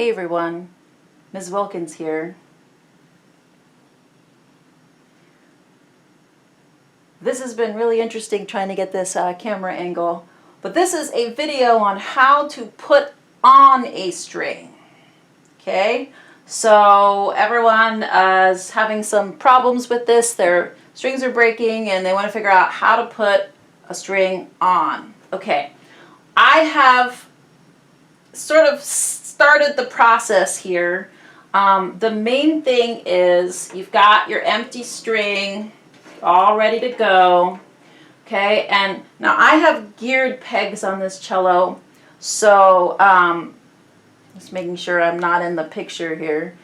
Hey everyone, Ms. Wilkins here. This has been really interesting trying to get this camera angle, but this is a video on how to put on a string. Okay, so everyone is having some problems with this. Their strings are breaking and they want to figure out how to put a string on. Okay, I have sort of started the process here. The main thing is you've got your empty string all ready to go. Okay, and now I have geared pegs on this cello, so just making sure I'm not in the picture here.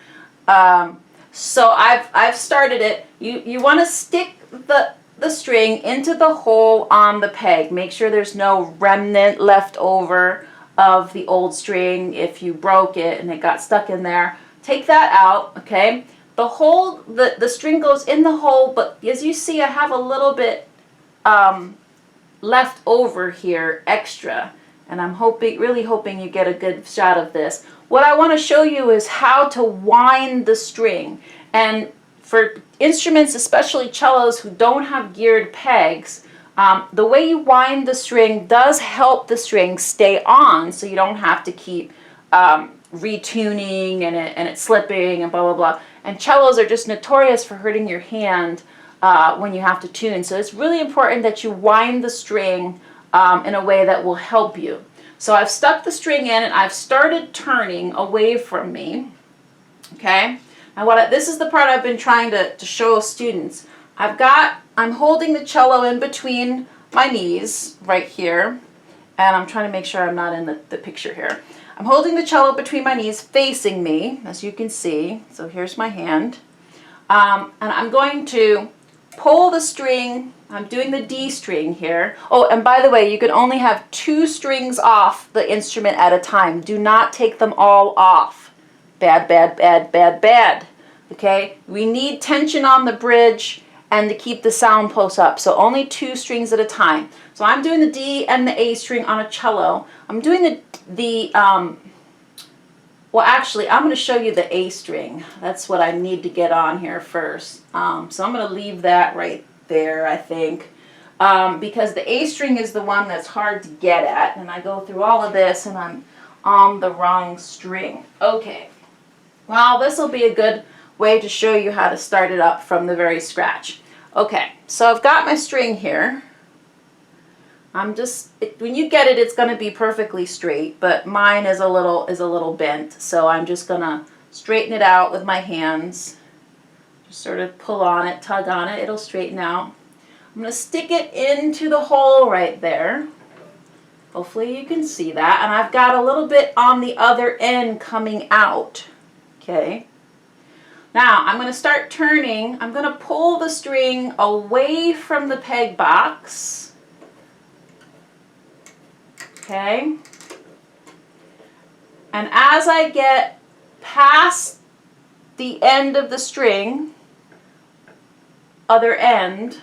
So I've started it. You want to stick the string into the hole on the peg. Make sure there's no remnant left over of the old string if you broke it and it got stuck in there. Take that out, okay? The hole, the string goes in the hole, but as you see, I have a little bit left over here, extra, and I'm really hoping you get a good shot of this. What I want to show you is how to wind the string, and for instruments, especially cellos who don't have geared pegs, the way you wind the string does help the string stay on, so you don't have to keep retuning and it slipping and blah blah blah. And cellos are just notorious for hurting your hand when you have to tune. So it's really important that you wind the string in a way that will help you. So I've stuck the string in and I've started turning away from me. Okay. Now this is the part I've been trying to show students. I'm holding the cello in between my knees right here, and I'm trying to make sure I'm not in the picture here. I'm holding the cello between my knees facing me, as you can see. So here's my hand. And I'm going to pull the string. I'm doing the D string here. Oh, and by the way, you can only have 2 strings off the instrument at a time. Do not take them all off. Bad, bad, bad, bad, bad. Okay? We need tension on the bridge and to keep the sound post up. So only 2 strings at a time. So I'm doing the D and the A string on a cello. I'm doing well actually I'm going to show you the A string. That's what I need to get on here first. So I'm going to leave that right there, I think. Because the A string is the one that's hard to get at, and I go through all of this and I'm on the wrong string. Okay. Well, this will be a good way to show you how to start it up from the very scratch. Okay, so I've got my string here. When you get it, it's going to be perfectly straight, but mine is a little bent, so I'm just going to straighten it out with my hands. Just sort of pull on it, tug on it, it'll straighten out. I'm going to stick it into the hole right there. Hopefully you can see that, and I've got a little bit on the other end coming out. Okay. Now I'm going to start turning. I'm going to pull the string away from the peg box. Okay. And as I get past the end of the string, other end,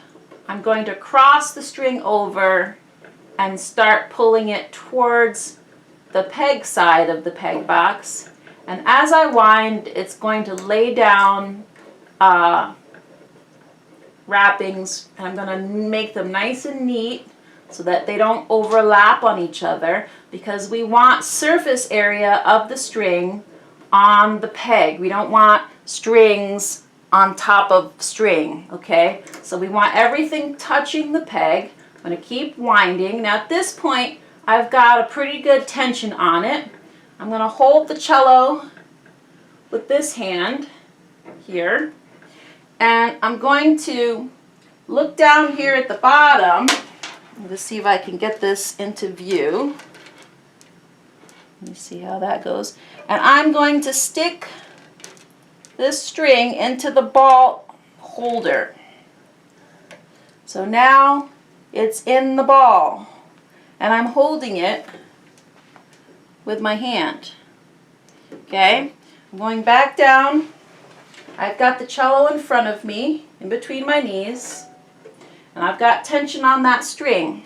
I'm going to cross the string over and start pulling it towards the peg side of the peg box. And as I wind, it's going to lay down wrappings, and I'm going to make them nice and neat so that they don't overlap on each other, because we want surface area of the string on the peg. We don't want strings on top of string, okay? So we want everything touching the peg. I'm going to keep winding. Now at this point, I've got a pretty good tension on it. I'm going to hold the cello with this hand here, and I'm going to look down here at the bottom. Let's see if I can get this into view. Let me see how that goes. And I'm going to stick this string into the ball holder. So now it's in the ball, and I'm holding it with my hand. Okay, I'm going back down. I've got the cello in front of me, in between my knees, and I've got tension on that string.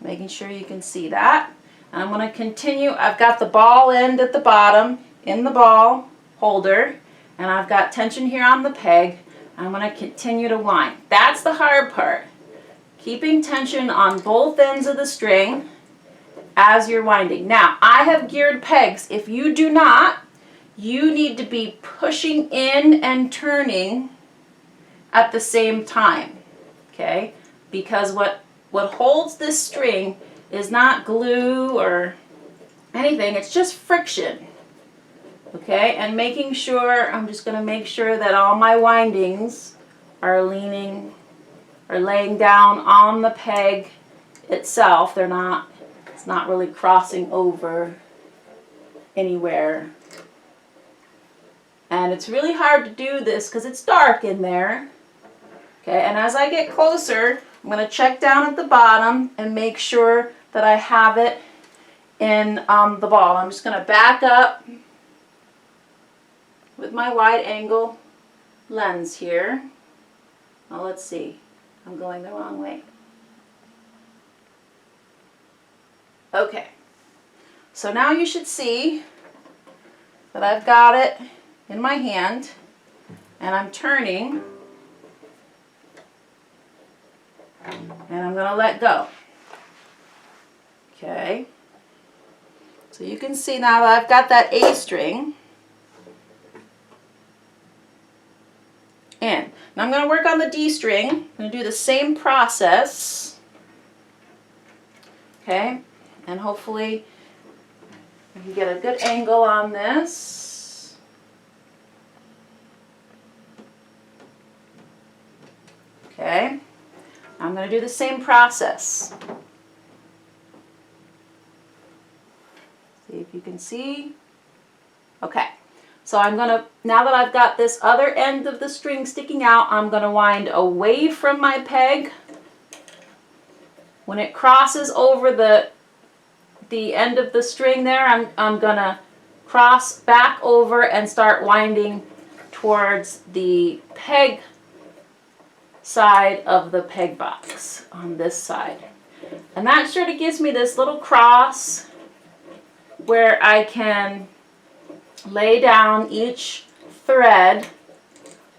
Making sure you can see that. And I'm going to continue. I've got the ball end at the bottom in the ball holder, and I've got tension here on the peg. I'm going to continue to wind. That's the hard part. Keeping tension on both ends of the string as you're winding. Now, I have geared pegs. If you do not, you need to be pushing in and turning at the same time, okay? Because what holds this string is not glue or anything, it's just friction, okay? And making sure, I'm just gonna make sure that all my windings are laying down on the peg itself. It's not really crossing over anywhere. And it's really hard to do this because it's dark in there. Okay, and as I get closer, I'm going to check down at the bottom and make sure that I have it in the ball. I'm just going to back up with my wide angle lens here. Now let's see, I'm going the wrong way. Okay, so now you should see that I've got it in my hand and I'm turning and I'm going to let go. Okay, so you can see now that I've got that A string in. Now I'm going to work on the D string. I'm going to do the same process. Okay, and hopefully I can get a good angle on this. Okay, I'm going to do the same process. See if you can see. Okay, so I'm going to, now that I've got this other end of the string sticking out, I'm going to wind away from my peg. When it crosses over the end of the string there, I'm going to cross back over and start winding towards the peg side of the peg box on this side. And that sort of gives me this little cross where I can lay down each thread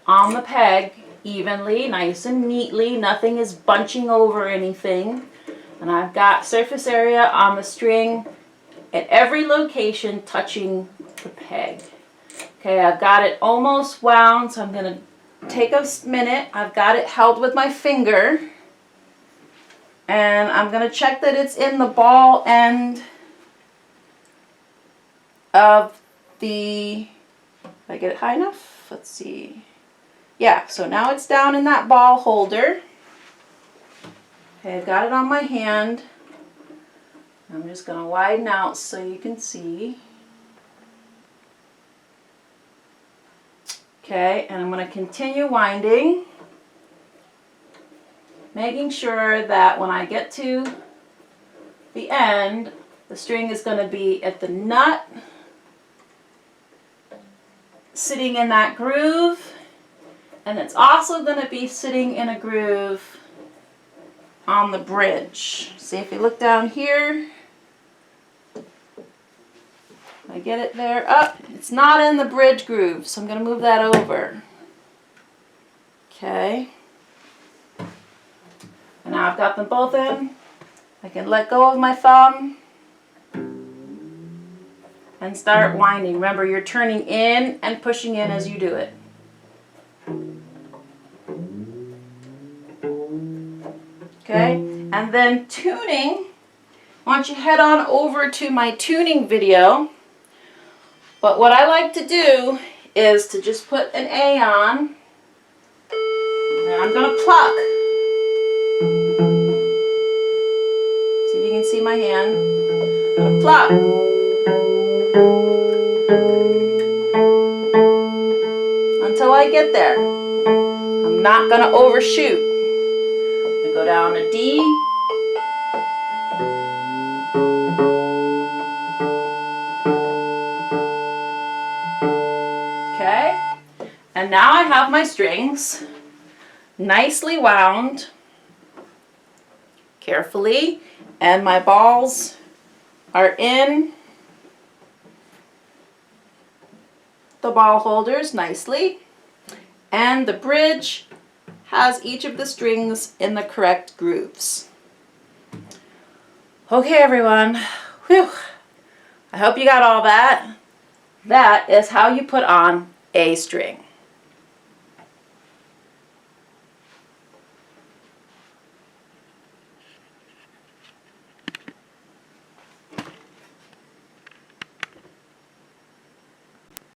on the peg evenly, nice and neatly. Nothing is bunching over anything. And I've got surface area on the string at every location touching the peg. Okay, I've got it almost wound, so I'm going to take a minute. I've got it held with my finger. And I'm going to check that it's in the ball end of the, did I get it high enough? Let's see. Yeah, so now it's down in that ball holder. Okay, I've got it on my hand. I'm just going to widen out so you can see. Okay, and I'm going to continue winding, making sure that when I get to the end, the string is going to be at the nut, sitting in that groove, and it's also going to be sitting in a groove on the bridge. See, if you look down here, I get it there. Up, it's not in the bridge groove, so I'm going to move that over. Okay. And now I've got them both in. I can let go of my thumb and start winding. Remember, you're turning in and pushing in as you do it. Okay, and then tuning, why don't you head on over to my tuning video. But what I like to do is to just put an A on, and I'm going to pluck. See if you can see my hand. I'm going to pluck. Until I get there. I'm not going to overshoot. Go down to D. Okay, and now I have my strings nicely wound carefully, and my balls are in the ball holders nicely, and the bridge has each of the strings in the correct grooves. Okay, everyone. Whew. I hope you got all that. That is how you put on a string.